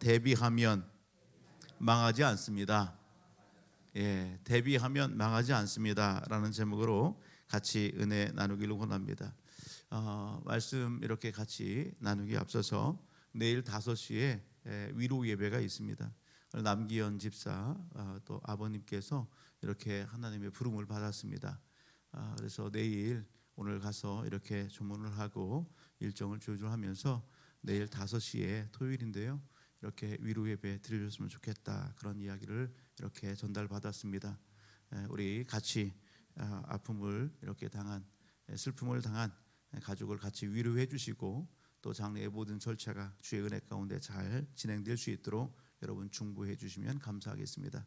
대비하면 망하지 않습니다. 예, 대비하면 망하지 않습니다라는 제목으로 같이 은혜 나누기를 원합니다. 말씀 이렇게 같이 나누기 앞서서 내일 5시에 위로 예배가 있습니다. 남기현 집사 또 아버님께서 이렇게 하나님의 부름을 받았습니다. 그래서 내일 오늘 가서 이렇게 조문을 하고 일정을 조율하면서 내일 5시에 토요일인데요. 이렇게 위로 예배 드려줬으면 좋겠다, 그런 이야기를 이렇게 전달받았습니다. 우리 같이 아픔을 이렇게 당한, 슬픔을 당한 가족을 같이 위로해 주시고 또 장례의 모든 절차가 주의 은혜 가운데 잘 진행될 수 있도록 여러분 중보해 주시면 감사하겠습니다.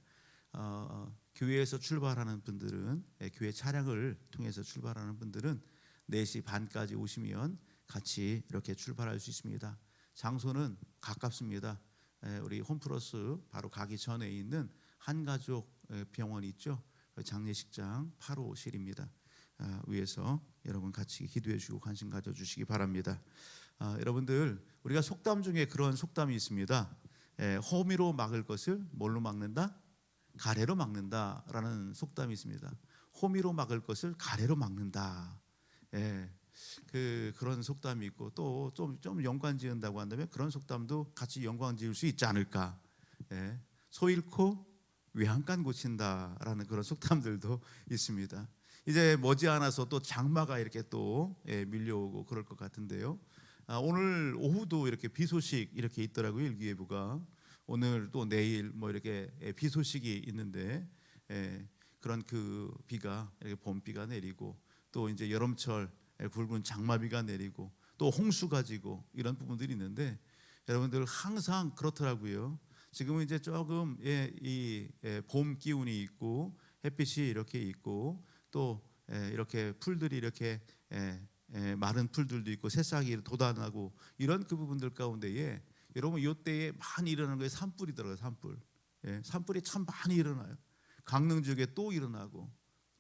교회에서 출발하는 분들은, 교회 차량을 통해서 출발하는 분들은 4시 반까지 오시면 같이 이렇게 출발할 수 있습니다. 장소는 가깝습니다. 우리 홈플러스 바로 가기 전에 있는 한가족 병원이 있죠. 장례식장 8호실입니다. 위에서 여러분 같이 기도해 주시고 관심 가져주시기 바랍니다. 여러분들, 우리가 속담 중에 그런 속담이 있습니다. 호미로 막을 것을 뭘로 막는다? 가래로 막는다라는 속담이 있습니다. 호미로 막을 것을 가래로 막는다. 그런 속담이 있고 또 좀 연관 지은다고 한다면 그런 속담도 같이 연관 지을 수 있지 않을까. 소 잃고 외양간 고친다라는 그런 속담들도 있습니다. 이제 머지않아서 또 장마가 이렇게 또 밀려오고 그럴 것 같은데요. 오늘 오후도 이렇게 비 소식 이렇게 있더라고요. 일기예보가 오늘 또 내일 뭐 이렇게 비 소식이 있는데, 그런 그 비가 이렇게 봄비가 내리고 또 이제 여름철 굵은 장마비가 내리고 또 홍수가 지고 이런 부분들이 있는데, 여러분들 항상 그렇더라고요. 지금은 이제 조금 봄 기운이 있고 햇빛이 이렇게 있고 또 이렇게 풀들이 이렇게 마른 풀들도 있고 새싹이 돋아나고 이런 그 부분들 가운데에 여러분 이때에 많이 일어나는 게 산불이더라고요. 산불이 참 많이 일어나요. 강릉 지역에 또 일어나고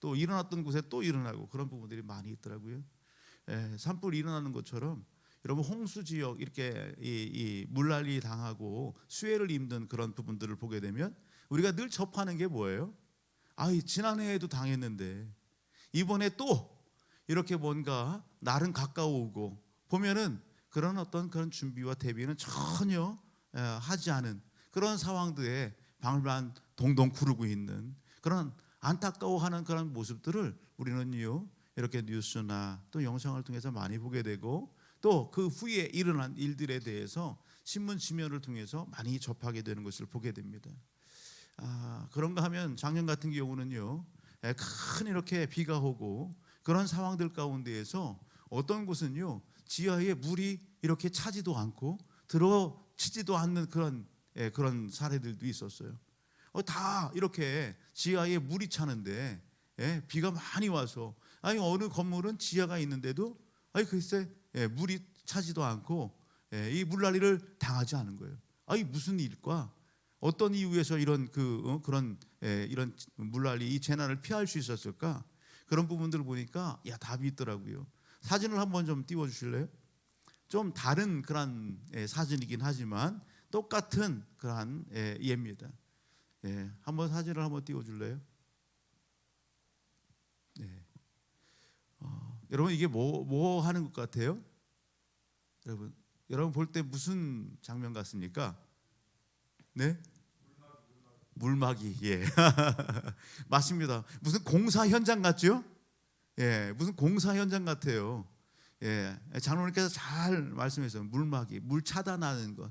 또 일어났던 곳에 또 일어나고 그런 부분들이 많이 있더라고요. 산불이 일어나는 것처럼 여러분 홍수 지역 이렇게 이 물난리 당하고 수해를 입는 그런 부분들을 보게 되면 우리가 늘 접하는 게 뭐예요? 지난해에도 당했는데 이번에 또 이렇게 뭔가 날은 가까워오고 보면은 그런 어떤 그런 준비와 대비는 전혀 하지 않은 그런 상황들에 방울만 동동 구르고 있는 그런 안타까워하는 그런 모습들을 우리는요 이렇게 뉴스나 또 영상을 통해서 많이 보게 되고 또 그 후에 일어난 일들에 대해서 신문 지면을 통해서 많이 접하게 되는 것을 보게 됩니다. 그런가 하면 작년 같은 경우는요, 큰 이렇게 비가 오고 그런 상황들 가운데에서 어떤 곳은요 지하에 물이 이렇게 차지도 않고 들어치지도 않는 그런 사례들도 있었어요. 다 이렇게 지하에 물이 차는데 비가 많이 와서 어느 건물은 지하가 있는데도 글쎄 물이 차지도 않고 이 물난리를 당하지 않은 거예요. 무슨 일일까? 어떤 이유에서 이런 그런 이런 물난리 이 재난을 피할 수 있었을까? 그런 부분들을 보니까 답이 있더라고요. 사진을 한번 좀 띄워 주실래요? 좀 다른 그런 사진이긴 하지만 똑같은 그런 예입니다. 한번 사진을 한번 띄워 줄래요? 여러분 이게 뭐 하는 것 같아요? 여러분 볼 때 무슨 장면 같습니까? 네? 물막이. 맞습니다. 무슨 공사 현장 같죠? 무슨 공사 현장 같아요. 장로님께서 잘 말씀하셨어요. 물막이, 물 차단하는 것.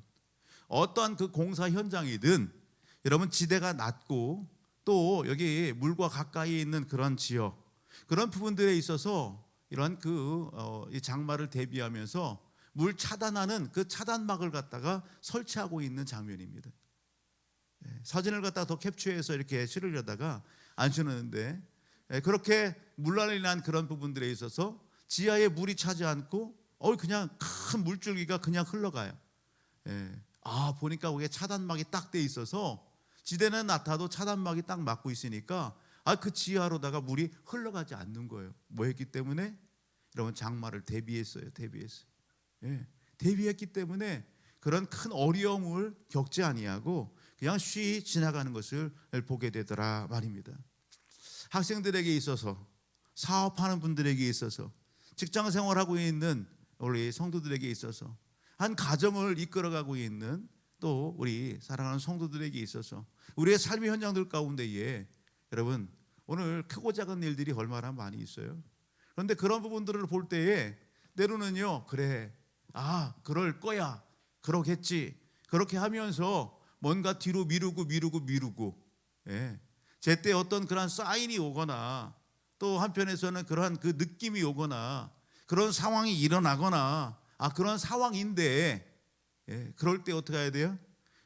어떠한 그 공사 현장이든 여러분 지대가 낮고 또 여기 물과 가까이 있는 그런 지역, 그런 부분들에 있어서 이런 이 장마를 대비하면서 물 차단하는 그 차단막을 갖다가 설치하고 있는 장면입니다. 사진을 갖다가 더 캡처해서 이렇게 실으려다가 안 실었는데, 그렇게 물난리 난 그런 부분들에 있어서 지하에 물이 차지 않고 그냥 큰 물줄기가 그냥 흘러가요. 보니까 거기에 차단막이 딱 돼 있어서 지대는 낮아도 차단막이 딱 막고 있으니까 그 지하로다가 물이 흘러가지 않는 거예요. 뭐 했기 때문에? 여러분 장마를 대비했어요. 대비했기 때문에 그런 큰 어려움을 겪지 아니하고 그냥 쉬이 지나가는 것을 보게 되더라 말입니다. 학생들에게 있어서, 사업하는 분들에게 있어서, 직장 생활하고 있는 우리 성도들에게 있어서, 한 가정을 이끌어가고 있는 또 우리 사랑하는 성도들에게 있어서 우리의 삶의 현장들 가운데에 여러분 오늘 크고 작은 일들이 얼마나 많이 있어요. 그런데 그런 부분들을 볼 때에 때로는요, 그래, 그럴 거야, 그러겠지, 그렇게 하면서 뭔가 뒤로 미루고 제때 어떤 그런 사인이 오거나 또 한편에서는 그러한 그 느낌이 오거나 그런 상황이 일어나거나 그런 상황인데 그럴 때 어떻게 해야 돼요?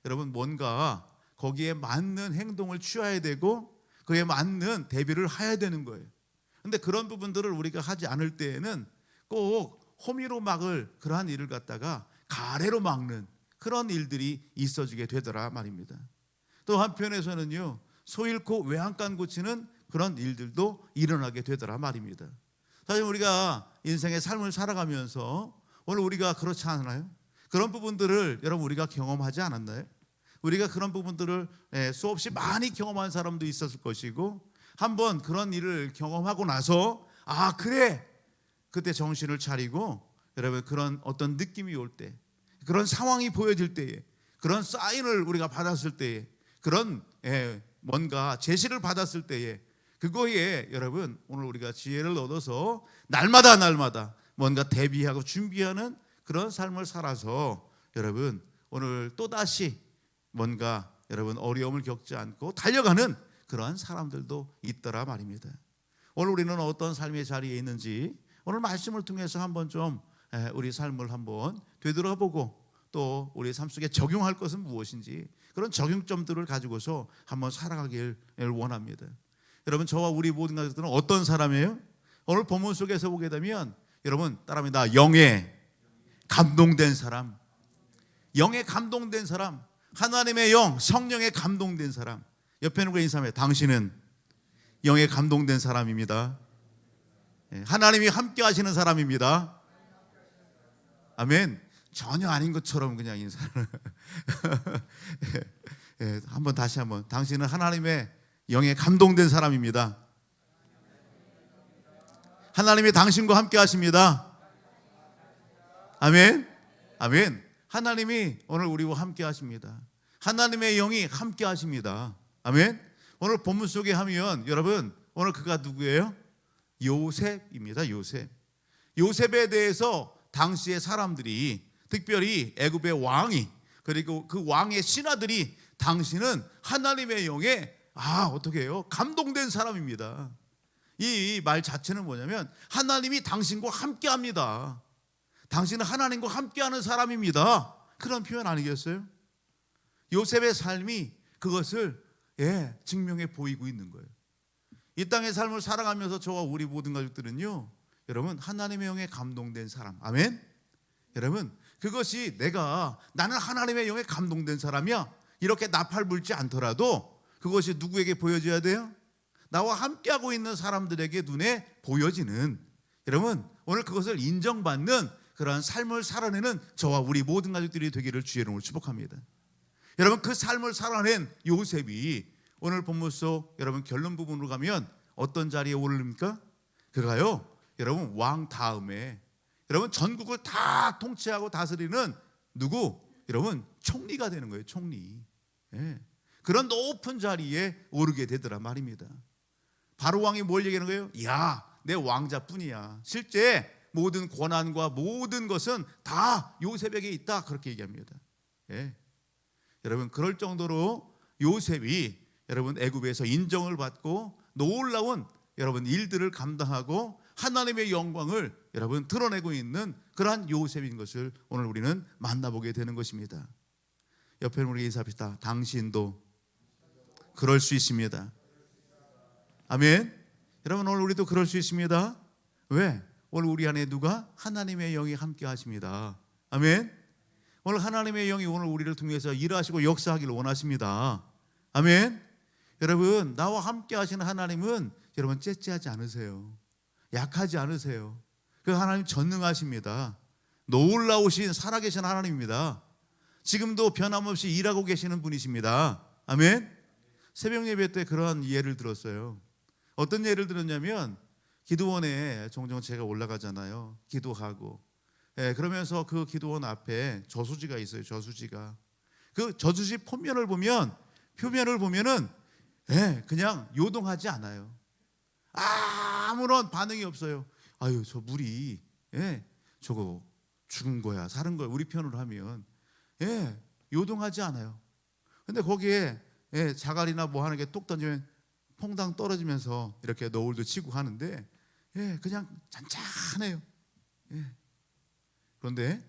여러분 뭔가 거기에 맞는 행동을 취해야 되고 그에 맞는 대비를 해야 되는 거예요. 그런데 그런 부분들을 우리가 하지 않을 때에는 꼭 호미로 막을 그러한 일을 갖다가 가래로 막는 그런 일들이 있어지게 되더라 말입니다. 또 한편에서는요, 소 잃고 외양간 고치는 그런 일들도 일어나게 되더라 말입니다. 사실 우리가 인생의 삶을 살아가면서 오늘 우리가 그렇지 않나요? 그런 부분들을 여러분 우리가 경험하지 않았나요? 우리가 그런 부분들을 수없이 많이 경험한 사람도 있었을 것이고 한번 그런 일을 경험하고 나서 그래, 그때 정신을 차리고 여러분 그런 어떤 느낌이 올 때, 그런 상황이 보여질 때에, 그런 사인을 우리가 받았을 때에, 그런 뭔가 제시를 받았을 때에 그거에 여러분 오늘 우리가 지혜를 얻어서 날마다 뭔가 대비하고 준비하는 그런 삶을 살아서 여러분 오늘 또다시 뭔가 여러분 어려움을 겪지 않고 달려가는 그러한 사람들도 있더라 말입니다. 오늘 우리는 어떤 삶의 자리에 있는지 오늘 말씀을 통해서 한번 좀 우리 삶을 한번 되돌아보고 또 우리 삶 속에 적용할 것은 무엇인지 그런 적용점들을 가지고서 한번 살아가길 원합니다. 여러분 저와 우리 모든 가족들은 어떤 사람이에요? 오늘 본문 속에서 보게 되면 여러분 따라합니다. 영에 감동된 사람, 영에 감동된 사람, 하나님의 영, 성령에 감동된 사람. 옆에 있는 거 인사해. 당신은 영에 감동된 사람입니다. 하나님이 함께 하시는 사람입니다. 아멘. 전혀 아닌 것처럼 그냥 인사를 한번 다시 한번. 당신은 하나님의 영에 감동된 사람입니다. 하나님이 당신과 함께 하십니다. 아멘. 아멘. 하나님이 오늘 우리와 함께 하십니다. 하나님의 영이 함께 하십니다. 아멘. 오늘 본문 속에 하면 여러분 오늘 그가 누구예요? 요셉입니다. 요셉. 요셉에 대해서 당시의 사람들이 특별히 애굽의 왕이 그리고 그 왕의 신하들이 당신은 하나님의 영에 어떻게 해요? 감동된 사람입니다. 이 말 자체는 뭐냐면 하나님이 당신과 함께 합니다. 당신은 하나님과 함께하는 사람입니다. 그런 표현 아니겠어요? 요셉의 삶이 그것을 증명해 보이고 있는 거예요. 이 땅의 삶을 살아가면서 저와 우리 모든 가족들은요, 여러분 하나님의 영에 감동된 사람. 아멘. 여러분 그것이 나는 하나님의 영에 감동된 사람이야 이렇게 나팔 불지 않더라도 그것이 누구에게 보여져야 돼요? 나와 함께하고 있는 사람들에게 눈에 보여지는, 여러분 오늘 그것을 인정받는 그러한 삶을 살아내는 저와 우리 모든 가족들이 되기를 주의 이름으로 축복합니다. 여러분 그 삶을 살아낸 요셉이 오늘 본문 속 여러분 결론 부분으로 가면 어떤 자리에 오릅니까? 그가요 여러분 왕 다음에 여러분 전국을 다 통치하고 다스리는 누구? 여러분 총리가 되는 거예요. 총리. 그런 높은 자리에 오르게 되더라 말입니다. 바로 왕이 뭘 얘기하는 거예요? 내 왕자뿐이야. 실제 모든 권한과 모든 것은 다 요셉에게 있다. 그렇게 얘기합니다. 여러분 그럴 정도로 요셉이 여러분 애굽에서 인정을 받고 놀라운 여러분 일들을 감당하고 하나님의 영광을 여러분 드러내고 있는 그러한 요셉인 것을 오늘 우리는 만나보게 되는 것입니다. 옆에 우리 인사합시다. 당신도 그럴 수 있습니다. 아멘. 여러분 오늘 우리도 그럴 수 있습니다. 왜? 오늘 우리 안에 누가? 하나님의 영이 함께 하십니다. 아멘. 오늘 하나님의 영이 오늘 우리를 통해서 일하시고 역사하기를 원하십니다. 아멘. 여러분 나와 함께 하시는 하나님은 여러분 째째하지 않으세요. 약하지 않으세요. 그 하나님 전능하십니다. 놀라우신 살아계신 하나님입니다. 지금도 변함없이 일하고 계시는 분이십니다. 아멘. 새벽 예배 때 그러한 예를 들었어요. 어떤 예를 들었냐면 기도원에 종종 제가 올라가잖아요. 기도하고 그러면서 그 기도원 앞에 저수지가 있어요. 저수지가. 그 저수지 표면을 보면은 그냥 요동하지 않아요. 아무런 반응이 없어요. 아유, 저 물이 저거 죽은 거야 사는 거야 우리 편으로 하면 요동하지 않아요. 근데 거기에 자갈이나 뭐 하는 게 뚝 던지면 퐁당 떨어지면서 이렇게 너울도 치고 하는데 그냥 잔잔해요. 그런데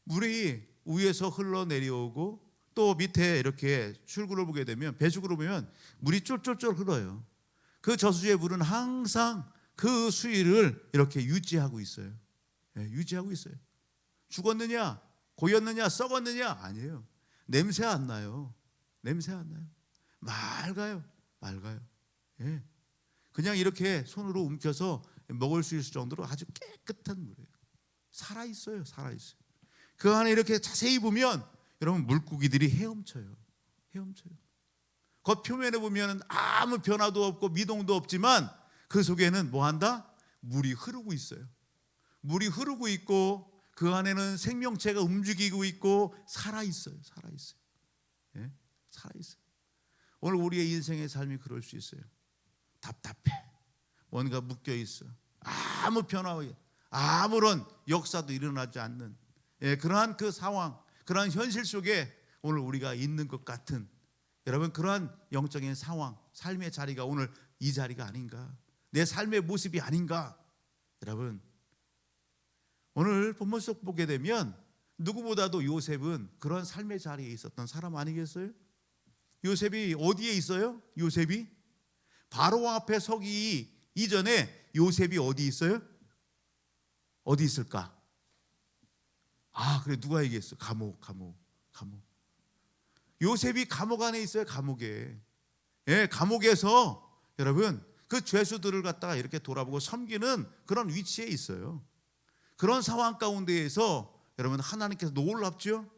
물이 위에서 흘러내려오고 또 밑에 이렇게 출구를 보게 되면 배수구를 보면 물이 쫄쫄쫄 흘러요. 그 저수지의 물은 항상 그 수위를 이렇게 유지하고 있어요. 유지하고 있어요. 죽었느냐, 고였느냐, 썩었느냐 아니에요. 냄새 안 나요. 냄새 안 나요. 맑아요. 그냥 이렇게 손으로 움켜서 먹을 수 있을 정도로 아주 깨끗한 물이에요. 살아있어요. 그 안에 이렇게 자세히 보면 여러분 물고기들이 헤엄쳐요. 겉표면에 보면 아무 변화도 없고 미동도 없지만 그 속에는 뭐 한다? 물이 흐르고 있어요. 물이 흐르고 있고 그 안에는 생명체가 움직이고 있고 살아있어요. 오늘 우리의 인생의 삶이 그럴 수 있어요. 답답해. 뭔가 묶여있어. 아무 변화, 아무런 역사도 일어나지 않는 그러한 그 상황, 그러한 현실 속에 오늘 우리가 있는 것 같은 여러분 그러한 영적인 상황, 삶의 자리가 오늘 이 자리가 아닌가, 내 삶의 모습이 아닌가. 여러분 오늘 본문 속 보게 되면 누구보다도 요셉은 그런 삶의 자리에 있었던 사람 아니겠어요? 요셉이 어디에 있어요? 요셉이 바로 앞에 서기 이전에 요셉이 어디 있어요? 어디 있을까? 그래 누가 얘기했어? 감옥. 요셉이 감옥 안에 있어요. 감옥에. 감옥에서 여러분 그 죄수들을 갖다가 이렇게 돌아보고 섬기는 그런 위치에 있어요. 그런 상황 가운데에서 여러분 하나님께서 놀랍죠?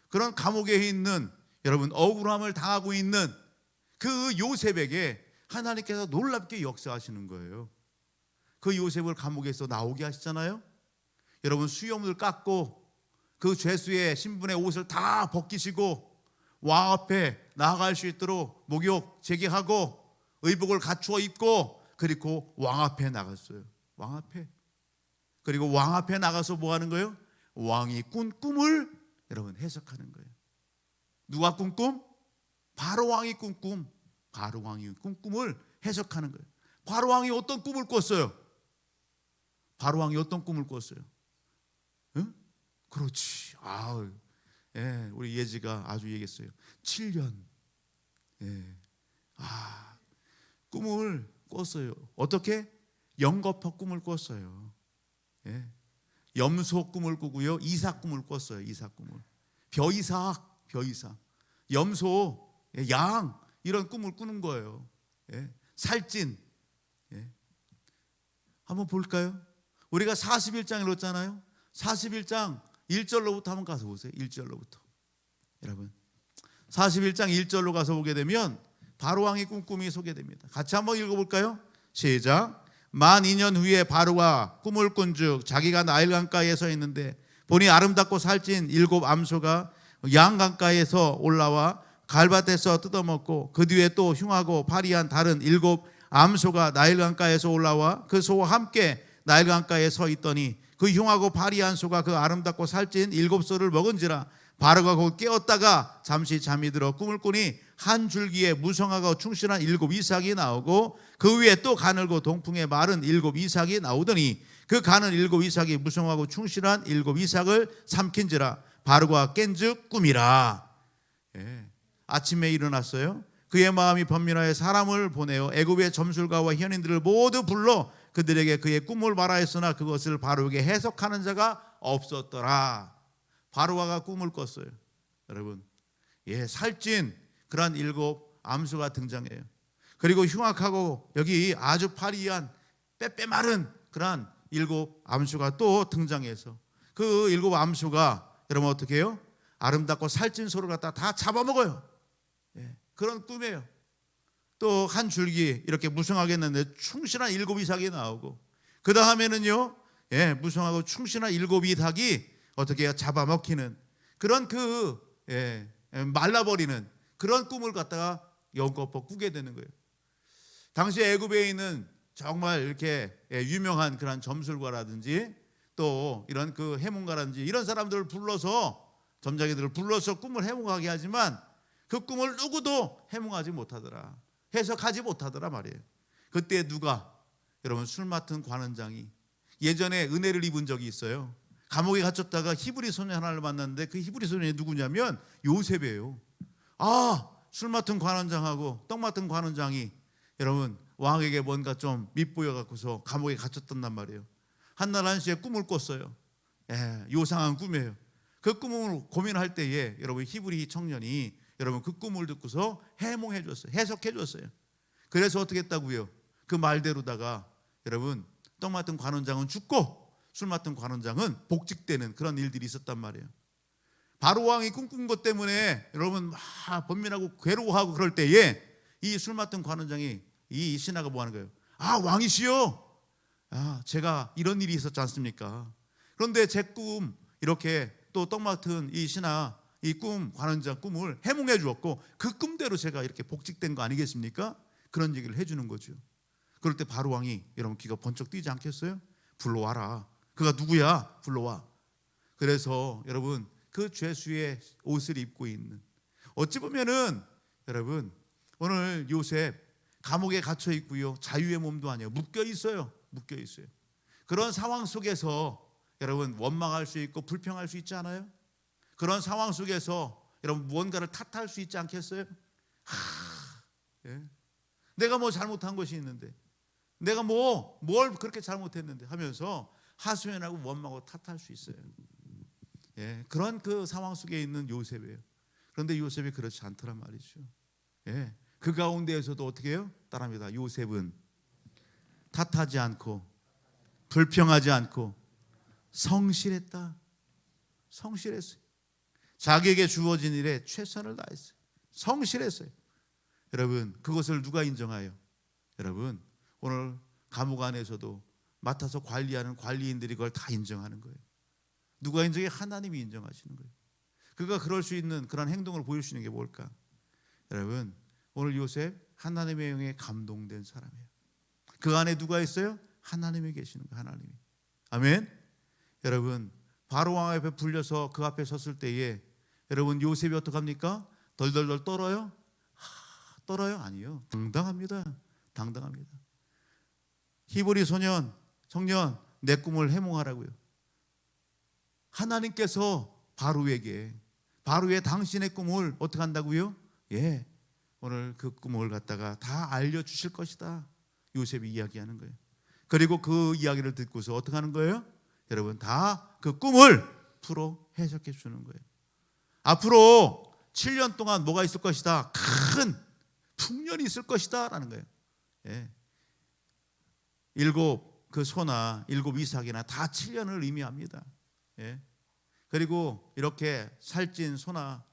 그런 감옥에 있는 여러분 억울함을 당하고 있는 그 요셉에게 하나님께서 놀랍게 역사하시는 거예요. 그 요셉을 감옥에서 나오게 하시잖아요. 여러분 수염을 깎고 그 죄수의 신분의 옷을 다 벗기시고 왕 앞에 나아갈 수 있도록 목욕 제기하고 의복을 갖추어 입고 그리고 왕 앞에 나갔어요. 왕 앞에. 그리고 왕 앞에 나가서 뭐 하는 거예요? 왕이 꾼 꿈을 여러분 해석하는 거예요. 누가 꾼 꿈? 바로 왕이 꾼 꿈. 바로 왕이 꾼 꿈을 해석하는 거예요. 바로 왕이 어떤 꿈을 꿨어요? 바로 왕이 어떤 꿈을 꿨어요? 응? 그렇지. 우리 예지가 아주 얘기했어요. 7년. 꿈을 꿨어요. 어떻게? 영거포 꿈을 꿨어요. 염소 꿈을 꾸고요. 이삭 꿈을 꿨어요. 이삭 꿈을. 벼이삭. 염소, 양 이런 꿈을 꾸는 거예요. 살찐. 한번 볼까요? 우리가 41장 읽었잖아요. 41장 1절로부터 한번 가서 보세요. 1절로부터. 여러분 41장 1절로 가서 보게 되면 바로왕의 꿈이 소개됩니다. 같이 한번 읽어볼까요? 시작. 만 2년 후에 바로가 꿈을 꾼즉 자기가 나일 강가에 서 있는데 보니 아름답고 살찐 7 암소가 양 강가에서 올라와 갈밭에서 뜯어먹고 그 뒤에 또 흉하고 파리한 다른 7 암소가 나일 강가에서 올라와 그 소와 함께 나일 강가에 서 있더니 그 흉하고 파리한 소가 그 아름답고 살찐 7 소를 먹은지라 바로가 곧 깨었다가 잠시 잠이 들어 꿈을 꾸니 한 줄기에 무성하고 충실한 7 이삭이 나오고 그 위에 또 가늘고 동풍에 마른 7 이삭이 나오더니 그 가는 7 이삭이 무성하고 충실한 7 이삭을 삼킨지라 바로가 깬즉 꿈이라. 아침에 일어났어요. 그의 마음이 번민하여 사람을 보내어 애굽의 점술가와 현인들을 모두 불러 그들에게 그의 꿈을 말하였으나 그것을 바로에게 해석하는 자가 없었더라. 바로가 꿈을 꿨어요. 여러분, 살찐 그러한 7 암소가 등장해요. 그리고 흉악하고 여기 아주 파리한 빼빼 마른 그러한 7 암소가 또 등장해서 그 7 암소가 여러분 어떻게 해요? 아름답고 살찐 소를 갖다가 다 잡아먹어요. 그런 꿈이에요. 또 한 줄기 이렇게 무성하게 했는데 충실한 7 이삭이 나오고, 그 다음에는요, 무성하고 충실한 7 이삭이 어떻게 해요? 잡아먹히는 그런 말라버리는 그런 꿈을 갖다가 야곱은 꾸게 되는 거예요. 당시 애굽에 있는 정말 이렇게 유명한 그런 점술가라든지 또 이런 그 해몽가라든지 이런 사람들을 불러서, 점자기들을 불러서 꿈을 해몽하게 하지만 그 꿈을 누구도 해몽하지 못하더라, 해석하지 못하더라 말이에요. 그때 누가, 여러분, 술 맡은 관원장이 예전에 은혜를 입은 적이 있어요. 감옥에 갇혔다가 히브리 소년 하나를 만났는데 그 히브리 소년이 누구냐면 요셉이에요. 술 맡은 관원장하고 떡 맡은 관원장이, 여러분, 왕에게 뭔가 좀 밉보여 갖고서 감옥에 갇혔단 말이에요. 한날 한시에 꿈을 꿨어요. 요상한 꿈이에요. 그 꿈을 고민할 때에 여러분, 히브리 청년이 여러분 그 꿈을 듣고서 해몽해 줬어요. 해석해 줬어요. 그래서 어떻게 했다고요? 그 말대로다가 여러분, 떡 맡은 관원장은 죽고 술 맡은 관원장은 복직되는 그런 일들이 있었단 말이에요. 바로 왕이 꿈꾼 것 때문에 여러분 막 번민하고 괴로워하고 그럴 때에 이 술 맡은 관원장이, 이 신하가 뭐 하는 거예요? 왕이시여, 제가 이런 일이 있었지 않습니까? 그런데 제 꿈, 이렇게 또 떡 맡은 이 신하, 이 꿈, 관원장 꿈을 해몽해 주었고 그 꿈대로 제가 이렇게 복직된 거 아니겠습니까? 그런 얘기를 해주는 거죠. 그럴 때 바로 왕이, 여러분, 귀가 번쩍 뜨지 않겠어요? 불러와라. 그가 누구야? 불러와. 그래서 여러분, 그 죄수의 옷을 입고 있는, 어찌 보면은 여러분, 오늘 요셉 감옥에 갇혀 있고요, 자유의 몸도 아니에요. 묶여 있어요. 묶여 있어요. 그런 상황 속에서 여러분 원망할 수 있고 불평할 수 있지 않아요? 그런 상황 속에서 여러분 무언가를 탓할 수 있지 않겠어요? 내가 뭐 잘못한 것이 있는데, 내가 뭘 그렇게 잘못했는데 하면서 하소연하고 원망하고 탓할 수 있어요. 그런 그 상황 속에 있는 요셉이에요. 그런데 요셉이 그렇지 않더란 말이죠. 그 가운데에서도 어떻게 해요? 따라합니다. 요셉은 탓하지 않고 불평하지 않고 성실했다. 성실했어요. 자기에게 주어진 일에 최선을 다했어요. 성실했어요. 여러분, 그것을 누가 인정해요? 여러분, 오늘 감옥 안에서도 맡아서 관리하는 관리인들이 그걸 다 인정하는 거예요. 누가 인정해? 하나님이 인정하시는 거예요. 그가 그럴 수 있는 그런 행동을 보일 수 있는 게 뭘까? 여러분, 오늘 요셉 하나님의 영에 감동된 사람이에요. 그 안에 누가 있어요? 하나님이 계시는 거예요. 하나님이. 아멘. 여러분, 바로 왕 앞에 불려서 그 앞에 섰을 때에 여러분, 요셉이 어떡합니까? 덜덜덜 떨어요? 떨어요? 아니요. 당당합니다. 당당합니다. 히브리 청년, 내 꿈을 해몽하라고요. 하나님께서 바로의 당신의 꿈을 어떻게 한다고요? 오늘 그 꿈을 갖다가 다 알려주실 것이다. 요셉이 이야기하는 거예요. 그리고 그 이야기를 듣고서 어떻게 하는 거예요? 여러분, 다 그 꿈을 풀어 해석해 주는 거예요. 앞으로 7년 동안 뭐가 있을 것이다? 큰 풍년이 있을 것이다 라는 거예요. 7 소나 7 이삭이나 다 7년을 의미합니다. 그리고 이렇게 살찐 소나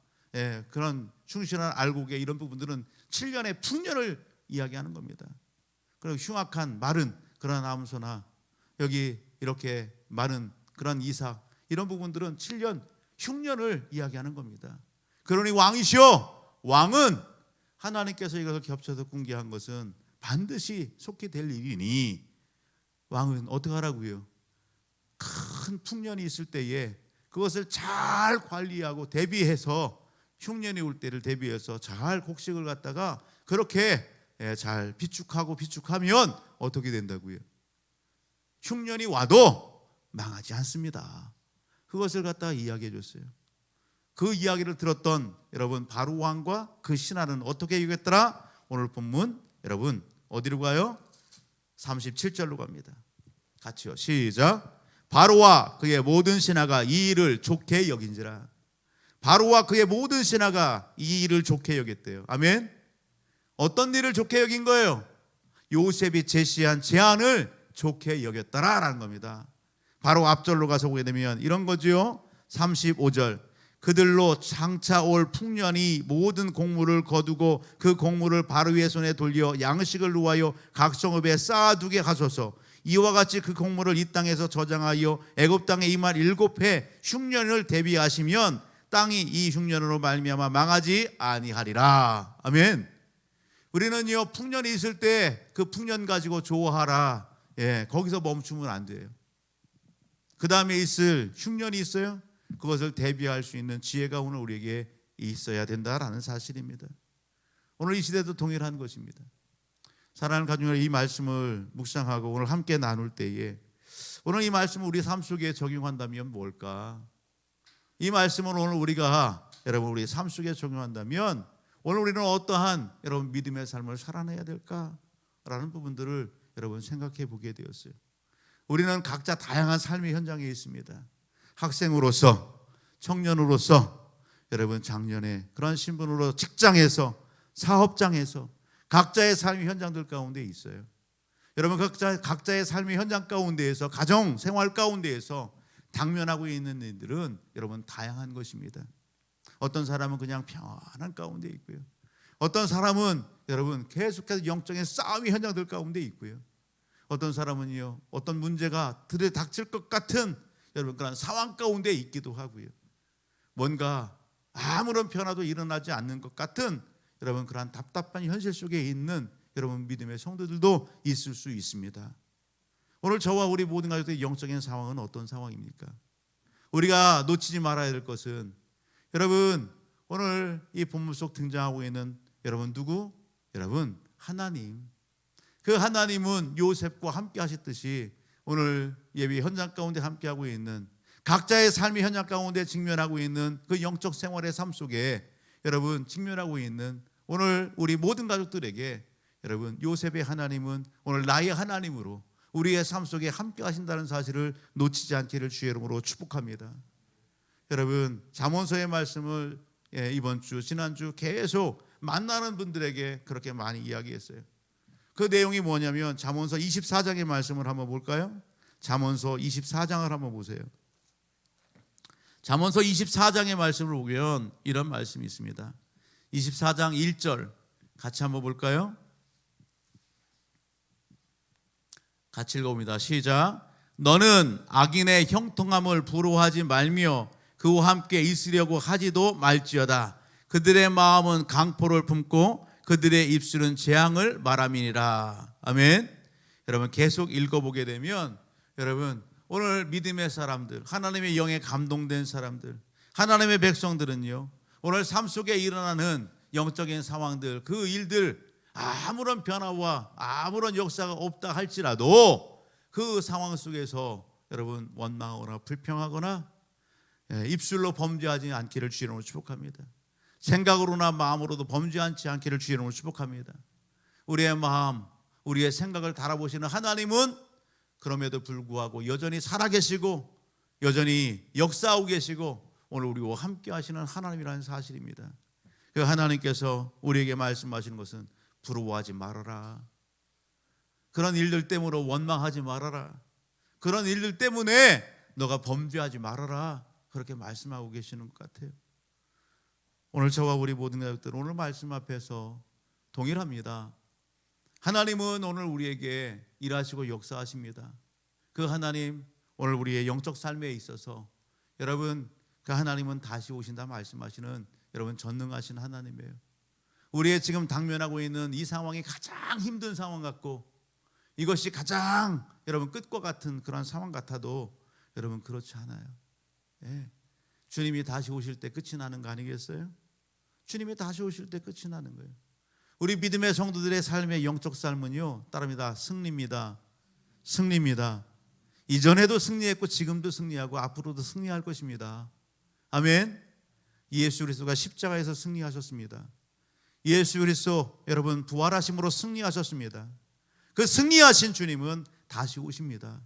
그런 충실한 알곡의 이런 부분들은 7년의 풍년을 이야기하는 겁니다. 그리고 흉악한 마른 그런 암소나 여기 이렇게 마른 그런 이삭, 이런 부분들은 7년 흉년을 이야기하는 겁니다. 그러니 왕이시여, 왕은 하나님께서 이것을 겹쳐서 궁기한 것은 반드시 속히 될 일이니 왕은 어떻게 하라고요? 큰 풍년이 있을 때에 그것을 잘 관리하고 대비해서, 흉년이 올 때를 대비해서 잘 곡식을 갖다가 그렇게 잘 비축하면 어떻게 된다고요? 흉년이 와도 망하지 않습니다. 그것을 갖다가 이야기해 줬어요. 그 이야기를 들었던 여러분 바로 왕과 그 신하는 어떻게 얘기했더라? 오늘 본문 여러분 어디로 가요? 37절로 갑니다. 같이요. 시작. 바로와 그의 모든 신하가 이 일을 좋게 여긴지라. 바로와 그의 모든 신하가 이 일을 좋게 여겼대요. 아멘. 어떤 일을 좋게 여긴 거예요? 요셉이 제시한 제안을 좋게 여겼다라는 겁니다. 바로 앞절로 가서 보게 되면 이런 거죠. 35절. 그들로 장차 올 풍년이 모든 곡물을 거두고 그 곡물을 바로의 손에 돌려 양식을 누하여 각 성읍에 쌓아두게 하소서. 이와 같이 그 곡물을 이 땅에서 저장하여 애굽 땅에 임할 7해 흉년을 대비하시면 땅이 이 흉년으로 말미암아 망하지 아니하리라. 아멘. 우리는요, 풍년이 있을 때 그 풍년 가지고 좋아하라. 거기서 멈추면 안 돼요. 그 다음에 있을 흉년이 있어요. 그것을 대비할 수 있는 지혜가 오늘 우리에게 있어야 된다라는 사실입니다. 오늘 이 시대도 동일한 것입니다. 사랑하는 가족들, 이 말씀을 묵상하고 오늘 함께 나눌 때에 오늘 이 말씀을 우리 삶 속에 적용한다면 뭘까? 이 말씀을 오늘 우리가 여러분 우리 삶 속에 적용한다면 오늘 우리는 어떠한 여러분 믿음의 삶을 살아내야 될까라는 부분들을 여러분 생각해 보게 되었어요. 우리는 각자 다양한 삶의 현장에 있습니다. 학생으로서, 청년으로서, 여러분 작년에 그런 신분으로 직장에서, 사업장에서 각자의 삶의 현장들 가운데 있어요. 여러분 각자의 삶의 현장 가운데에서, 가정 생활 가운데에서 당면하고 있는 일들은 여러분 다양한 것입니다. 어떤 사람은 그냥 평안한 가운데 있고요. 어떤 사람은 여러분 계속해서 영적인 싸움의 현장들 가운데 있고요. 어떤 사람은요, 어떤 문제가 들이닥칠 것 같은 여러분 그런 상황 가운데 있기도 하고요. 뭔가 아무런 변화도 일어나지 않는 것 같은 여러분 그런 답답한 현실 속에 있는 여러분 믿음의 성도들도 있을 수 있습니다. 오늘 저와 우리 모든 가족들의 영적인 상황은 어떤 상황입니까? 우리가 놓치지 말아야 될 것은 여러분 오늘 이 본문 속 등장하고 있는 여러분 누구? 여러분 하나님. 그 하나님은 요셉과 함께 하셨듯이 오늘 예배 현장 가운데 함께하고 있는 각자의 삶의 현장 가운데 직면하고 있는 그 영적 생활의 삶 속에 여러분 직면하고 있는 오늘 우리 모든 가족들에게 여러분 요셉의 하나님은 오늘 나의 하나님으로 우리의 삶 속에 함께 하신다는 사실을 놓치지 않기를 주의 이름으로 축복합니다. 여러분 잠언서의 말씀을 이번 주 지난주 계속 만나는 분들에게 그렇게 많이 이야기했어요. 그 내용이 뭐냐면 잠언서 24장의 말씀을 한번 볼까요? 잠언서 24장을 한번 보세요. 잠언서 24장의 말씀을 보면 이런 말씀이 있습니다. 24장 1절 같이 한번 볼까요? 같이 읽어봅니다. 시작. 너는 악인의 형통함을 부러워하지 말며 그와 함께 있으려고 하지도 말지어다. 그들의 마음은 강포를 품고 그들의 입술은 재앙을 말함이니라. 아멘. 여러분 계속 읽어보게 되면 여러분 오늘 믿음의 사람들, 하나님의 영에 감동된 사람들, 하나님의 백성들은요 오늘 삶 속에 일어나는 영적인 상황들, 그 일들 아무런 변화와 아무런 역사가 없다 할지라도 그 상황 속에서 여러분 원망하거나 불평하거나 입술로 범죄하지 않기를 주의 이름으로 축복합니다. 생각으로나 마음으로도 범죄하지 않기를 주의 이름으로 축복합니다. 우리의 마음, 우리의 생각을 달아보시는 하나님은 그럼에도 불구하고 여전히 살아계시고 여전히 역사하고 계시고 오늘 우리와 함께 하시는 하나님이라는 사실입니다. 그 하나님께서 우리에게 말씀하시는 것은 부러워하지 말아라. 그런 일들 때문에 원망하지 말아라. 그런 일들 때문에 너가 범죄하지 말아라. 그렇게 말씀하고 계시는 것 같아요. 오늘 저와 우리 모든 가족들 오늘 말씀 앞에서 동일합니다. 하나님은 오늘 우리에게 일하시고 역사하십니다. 그 하나님 오늘 우리의 영적 삶에 있어서 여러분 그 하나님은 다시 오신다 말씀하시는 여러분 전능하신 하나님이에요. 우리의 지금 당면하고 있는 이 상황이 가장 힘든 상황 같고 이것이 가장 여러분 끝과 같은 그런 상황 같아도 여러분 그렇지 않아요. 주님이 다시 오실 때 끝이 나는 거 아니겠어요? 주님이 다시 오실 때 끝이 나는 거예요. 우리 믿음의 성도들의 삶의 영적 삶은요 따릅니다. 승리입니다. 승리입니다. 이전에도 승리했고 지금도 승리하고 앞으로도 승리할 것입니다. 아멘. 예수 그리스도가 십자가에서 승리하셨습니다. 예수 그리스도 여러분 부활하심으로 승리하셨습니다. 그 승리하신 주님은 다시 오십니다.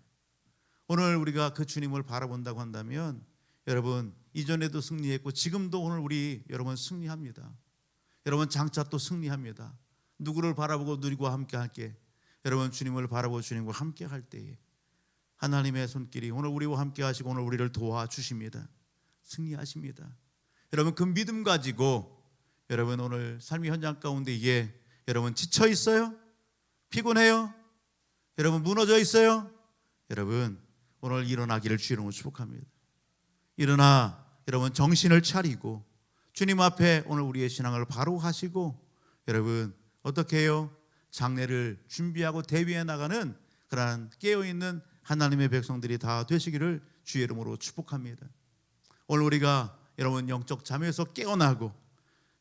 오늘 우리가 그 주님을 바라본다고 한다면 여러분 이전에도 승리했고 지금도 오늘 우리 여러분 승리합니다. 여러분 장차 또 승리합니다. 누구를 바라보고 누리고 함께 할게? 여러분 주님을 바라보고 주님과 함께 할 때에 하나님의 손길이 오늘 우리와 함께 하시고 오늘 우리를 도와주십니다. 승리하십니다. 여러분 그 믿음 가지고 여러분 오늘 삶의 현장 가운데 여러분 지쳐 있어요? 피곤해요? 여러분 무너져 있어요? 여러분 오늘 일어나기를 주의 이름으로 축복합니다. 일어나 여러분 정신을 차리고 주님 앞에 오늘 우리의 신앙을 바로 하시고 여러분 어떻게 해요? 장례를 준비하고 대비해 나가는 그러한 깨어있는 하나님의 백성들이 다 되시기를 주의 이름으로 축복합니다. 오늘 우리가 여러분 영적 잠에서 깨어나고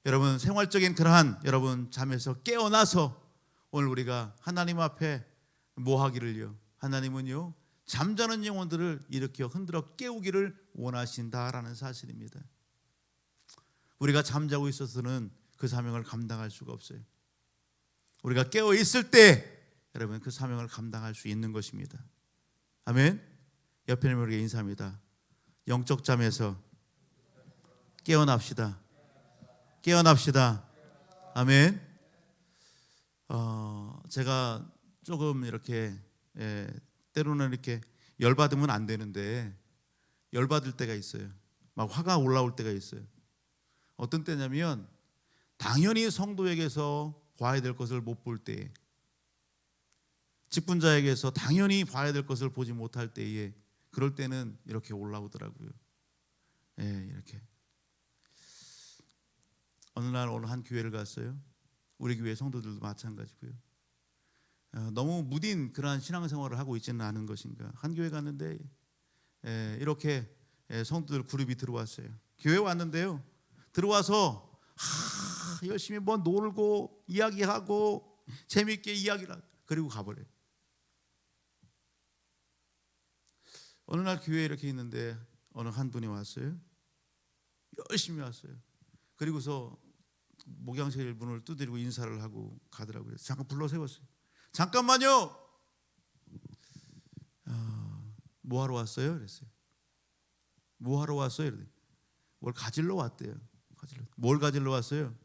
여러분 생활적인 그러한 여러분 잠에서 깨어나서 오늘 우리가 하나님 앞에 뭐 하기를요? 하나님은요 잠자는 영혼들을 일으켜 흔들어 깨우기를 원하신다라는 사실입니다. 우리가 잠자고 있어서는 그 사명을 감당할 수가 없어요. 우리가 깨어 있을 때 여러분 그 사명을 감당할 수 있는 것입니다. 아멘. 옆에 있는 우리에게 인사합니다. 영적 잠에서 깨어납시다. 깨어납시다. 아멘. 제가 조금 이렇게 때로는 이렇게 열받으면 안 되는데 열받을 때가 있어요. 막 화가 올라올 때가 있어요. 어떤 때냐면 당연히 성도에게서 봐야 될 것을 못 볼 때에, 직분자에게서 당연히 봐야 될 것을 보지 못할 때에, 그럴 때는 이렇게 올라오더라고요. 이렇게 어느 날 어느 한 교회를 갔어요. 우리 교회 성도들도 마찬가지고요. 너무 무딘 그러한 신앙생활을 하고 있지는 않은 것인가. 한 교회 갔는데 이렇게 성도들 그룹이 들어왔어요. 교회 왔는데요, 들어와서 열심히 뭐 놀고 이야기하고 재밌게 이야기를 하고 그리고 가버려요. 어느 날 교회에 이렇게 있는데 어느 한 분이 왔어요. 열심히 왔어요. 그리고서 목양실 문을 두드리고 인사를 하고 가더라고요. 잠깐 불러 세웠어요. 잠깐만요. 뭐 하러 왔어요? 그랬어요. 뭐 하러 왔어요? 그랬더니 뭘 가지러 왔대요. 뭘 가지러 왔어요?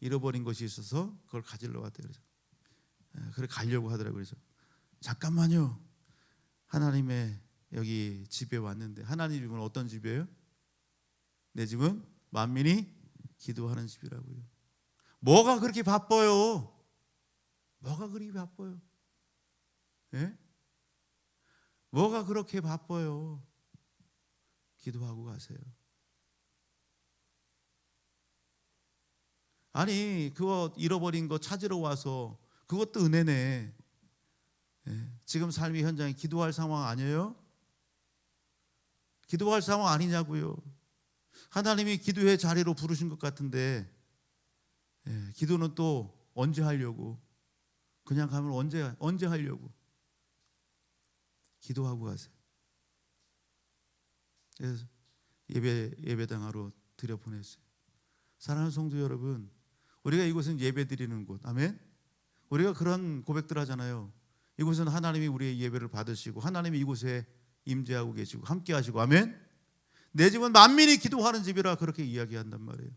잃어버린 것이 있어서 그걸 가지러 왔대요. 그래서 그래 가려고 하더라고요. 그래서 잠깐만요. 하나님의 여기 집에 왔는데, 하나님 집은 어떤 집이에요? 내 집은 만민이 기도하는 집이라고요. 뭐가 그렇게 바빠요? 뭐가 그렇게 바빠요? 예? 뭐가 그렇게 바빠요? 기도하고 가세요. 아니 그거 잃어버린 거 찾으러 와서 그것도 은혜네. 지금 삶의 현장에 기도할 상황 아니에요? 기도할 상황 아니냐고요. 하나님이 기도의 자리로 부르신 것 같은데 기도는 또 언제 하려고? 그냥 가면 언제 하려고? 기도하고 가세요. 그래서 예배당으로 들여보냈어요. 사랑하는 성도 여러분, 우리가 이곳은 예배드리는 곳, 아멘. 우리가 그런 고백들 하잖아요. 이곳은 하나님이 우리의 예배를 받으시고 하나님이 이곳에 임재하고 계시고 함께 하시고, 아멘. 내 집은 만민이 기도하는 집이라 그렇게 이야기한단 말이에요.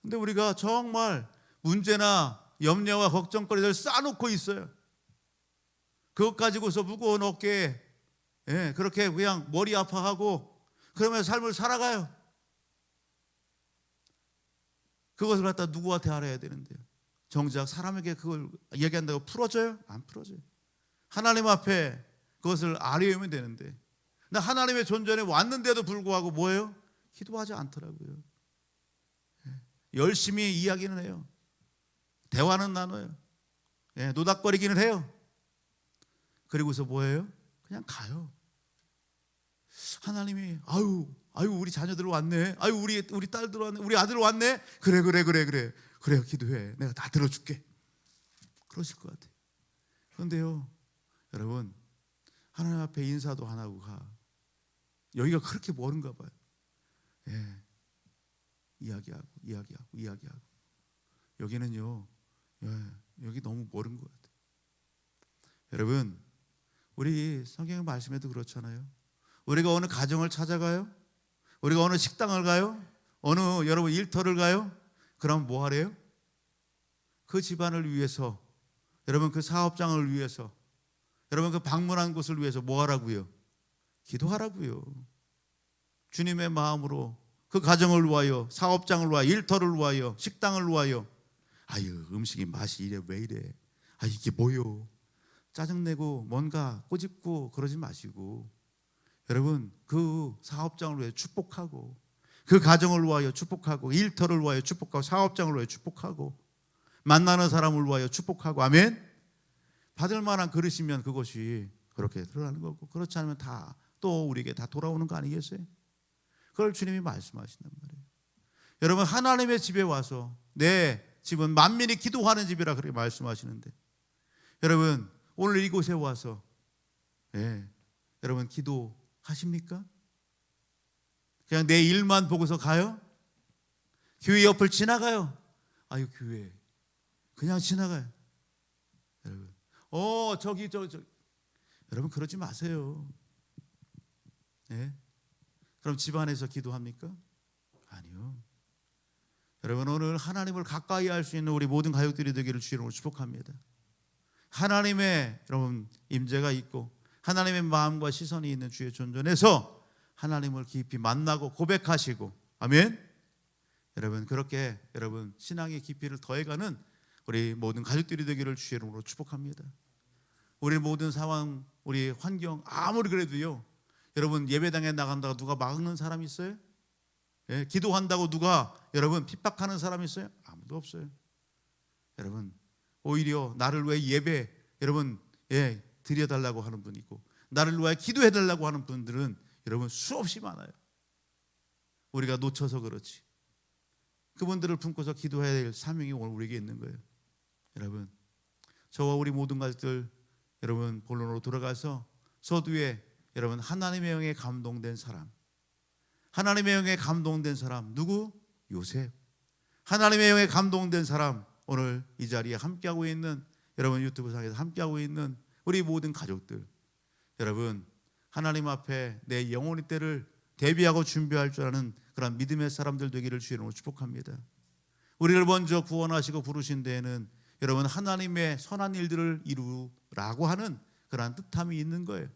근데 우리가 정말 문제나 염려와 걱정거리를 쌓아놓고 있어요. 그것 가지고서 무거운 어깨에 그렇게 그냥 머리 아파하고 그러면서 삶을 살아가요. 그것을 갖다 누구한테 알아야 되는데요. 정작 사람에게 그걸 얘기한다고 풀어져요? 안 풀어져요. 하나님 앞에 그것을 알아야면 되는데, 나 하나님의 존전에 왔는데도 불구하고 뭐예요? 기도하지 않더라고요. 열심히 이야기는 해요. 대화는 나눠요. 노닥거리기는 해요. 그리고서 뭐예요? 그냥 가요. 하나님이 아유 우리 자녀들 왔네. 아유 우리 딸들 왔네. 우리 아들 왔네. 그래 기도해. 내가 다 들어줄게. 그러실 것 같아요. 그런데요, 여러분, 하나님 앞에 인사도 안 하고 가. 여기가 그렇게 멀은가 봐요. 이야기하고 여기는요, 여기 너무 멀은 것 같아요. 여러분, 우리 성경 말씀에도 그렇잖아요. 우리가 어느 가정을 찾아가요? 우리가 어느 식당을 가요? 어느 여러분 일터를 가요? 그럼 뭐 하래요? 그 집안을 위해서, 여러분 그 사업장을 위해서, 여러분 그 방문한 곳을 위해서 뭐 하라고요? 기도하라고요. 주님의 마음으로 그 가정을 위하여, 사업장을 위하여, 일터를 위하여, 식당을 위하여. 아유, 음식이 맛이 이래 왜 이래? 아, 이게 뭐요? 짜증내고 뭔가 꼬집고 그러지 마시고, 여러분 그 사업장을 위해 축복하고, 그 가정을 위하여 축복하고, 일터를 위하여 축복하고, 사업장을 위하여 축복하고, 만나는 사람을 위하여 축복하고. 아멘. 받을 만한 그릇이면 그것이 그렇게 드러나는 거고, 그렇지 않으면 다 또 우리에게 다 돌아오는 거 아니겠어요? 그걸 주님이 말씀하신단 말이에요. 여러분, 하나님의 집에 와서, 내 집은 만민이 기도하는 집이라 그렇게 말씀하시는데, 여러분 오늘 이곳에 와서 여러분 기도하십니까? 그냥 내 일만 보고서 가요? 교회 옆을 지나가요? 아유, 교회 그냥 지나가요. 여러분, 저기 여러분 그러지 마세요. 그럼 집안에서 기도합니까? 아니요. 여러분, 오늘 하나님을 가까이 할 수 있는 우리 모든 가족들이 되기를 주의 이름으로 축복합니다. 하나님의 여러분 임재가 있고, 하나님의 마음과 시선이 있는 주의 존전에서 하나님을 깊이 만나고 고백하시고, 아멘. 여러분 그렇게 여러분 신앙의 깊이를 더해가는 우리 모든 가족들이 되기를 주의 이름으로 축복합니다. 우리 모든 상황, 우리 환경 아무리 그래도요, 여러분 예배당에 나간다고 누가 막는 사람 있어요? 기도한다고 누가 여러분 핍박하는 사람 있어요? 아무도 없어요. 여러분 오히려 나를 위해 예배 여러분 드려달라고 하는 분이 있고, 나를 위해 기도해달라고 하는 분들은 여러분 수없이 많아요. 우리가 놓쳐서 그렇지. 그분들을 품고서 기도해야 될 사명이 오늘 우리에게 있는 거예요. 여러분, 저와 우리 모든 가족들 여러분 본론으로 돌아가서 서두에 여러분 하나님의 영에 감동된 사람, 하나님의 영에 감동된 사람 누구? 요셉. 하나님의 영에 감동된 사람, 오늘 이 자리에 함께하고 있는 여러분, 유튜브상에서 함께하고 있는 우리 모든 가족들, 여러분 하나님 앞에 내 영혼의 때를 대비하고 준비할 줄 아는 그런 믿음의 사람들 되기를 주의 이름으로 축복합니다. 우리를 먼저 구원하시고 부르신 데에는 여러분 하나님의 선한 일들을 이루라고 하는 그러한 뜻함이 있는 거예요.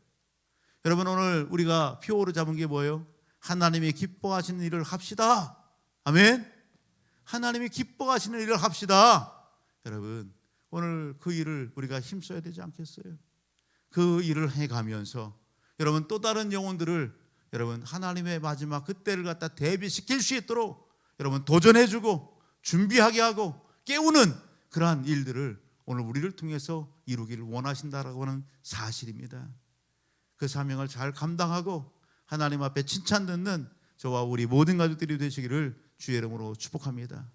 여러분 오늘 우리가 표어로 잡은 게 뭐예요? 하나님이 기뻐하시는 일을 합시다. 아멘. 하나님이 기뻐하시는 일을 합시다. 여러분 오늘 그 일을 우리가 힘써야 되지 않겠어요? 그 일을 해가면서 여러분 또 다른 영혼들을 여러분 하나님의 마지막 그때를 갖다 대비시킬 수 있도록 여러분 도전해주고 준비하게 하고 깨우는 그러한 일들을 오늘 우리를 통해서 이루기를 원하신다라고 하는 사실입니다. 그 사명을 잘 감당하고 하나님 앞에 칭찬 듣는 저와 우리 모든 가족들이 되시기를 주의 이름으로 축복합니다.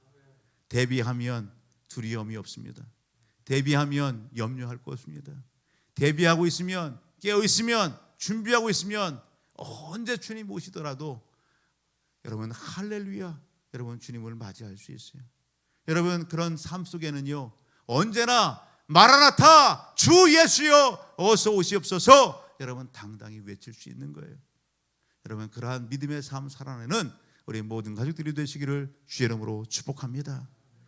대비하면 두려움이 없습니다. 대비하면 염려할 것 없습니다. 대비하고 있으면, 깨어 있으면, 준비하고 있으면 언제 주님 오시더라도 여러분 할렐루야, 여러분 주님을 맞이할 수 있어요. 여러분 그런 삶 속에는요, 언제나 마라나타 주 예수여 어서 오시옵소서 여러분 당당히 외칠 수 있는 거예요. 여러분 그러한 믿음의 삶 살아내는 우리 모든 가족들이 되시기를 주의 이름으로 축복합니다.